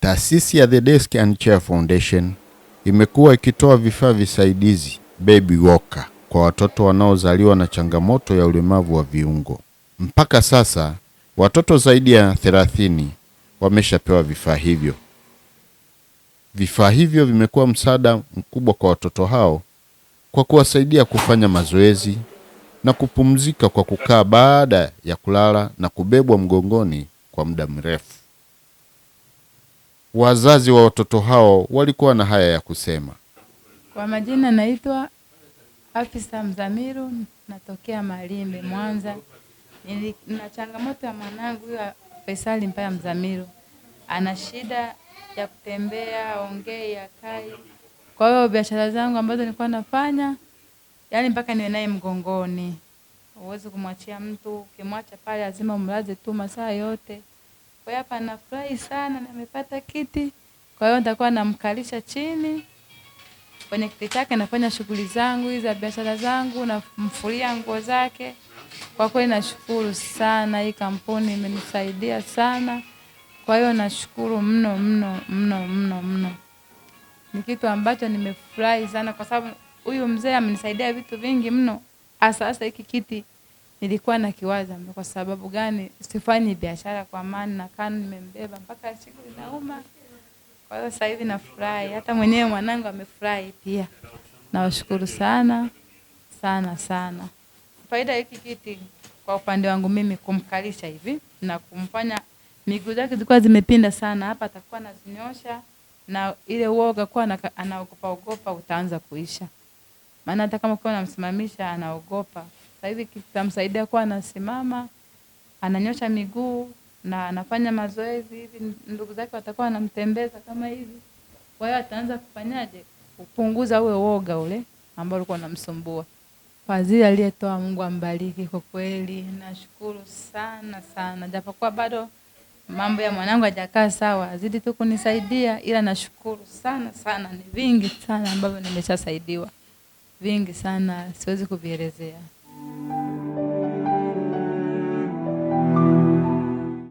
Taasisi ya The Desk and Chair Foundation imekuwa ikitoa vifaa visaidizi baby walker kwa watoto wanaozaliwa na changamoto ya ulemavu wa viungo. Mpaka sasa watoto zaidi ya 30 wameshapewa vifaa hivyo. Vifaa hivyo vimekuwa msaada mkubwa kwa watoto hao kwa kuwasaidia kufanya mazoezi na kupumzika kwa kukaa baada ya kulala na kubebwa mgongoni kwa muda mrefu. Wazazi wa watoto hao walikuwa na haya ya kusema. Kwa majina naitwa Afisa Mzamiru, natokea Malimbe, Mwanza. Nina changamoto ya mwanangu ya Faisali Mpaya Mzamiru. Ana shida ya kutembea, ongea, akai. Kwa hiyo biashara zangu ambazo nilikuwa nafanya, yani mpaka niwe naye mgongoni. Uweze kumwachia mtu, ukimwacha pale lazima umlaze tu masaa yote. Kwa hiyo hapa nafurahi sana na nimepata kiti. Kwa hiyo nitakuwa namkalisha chini kwenye kiti chake, nafanya shughuli zangu hizo za biashara zangu, namfulia nguo zake. Kwa kweli nashukuru sana, hii kampuni imenisaidia sana. Kwa hiyo nashukuru mno mno mno mno mno. Ni kitu ambacho nimefurahi sana kwa sababu huyu mzee amenisaidia vitu vingi mno. Sasa hiki kiti nilikuwa nakiwaza kwa sababu gani sifanyi biashara kwa maana na kana nimembeba mpaka siku inauma. Kwa hiyo sasa hivi nafurahi, hata mwenyewe mwanangu amefurahi pia. Nawashukuru sana sana sana. Faida hiki kiti kwa upande wangu mimi kumkalisha hivi na kumfanya miguu zake zilikuwa zimepinda sana, hapa atakuwa anazinyosha na ile uoga kwa anaogopa utaanza kuisha. Maana hata kama kwa unamsimamisha anaogopa. Sasa hivi kitamsaidia kwa anasimama, ananyosha miguu na anafanya mazoezi hivi, ndugu zake watakuwa wanamtembeza kama hivi. Kwa hiyo ataanza kufanyaje? Kupunguza ule uoga ule ambao ulikuwa unamsumbua. Fadhili aliyetoa Mungu ambariki kwa kweli. Nashukuru sana sana. Japokuwa bado mambo ya mwanangu hajakaa sawa, azidi tu kunisaidia, ila nashukuru sana sana. Ni vingi sana ambavyo nimeshasaidiwa. Vingi sana siwezi kuvielezea.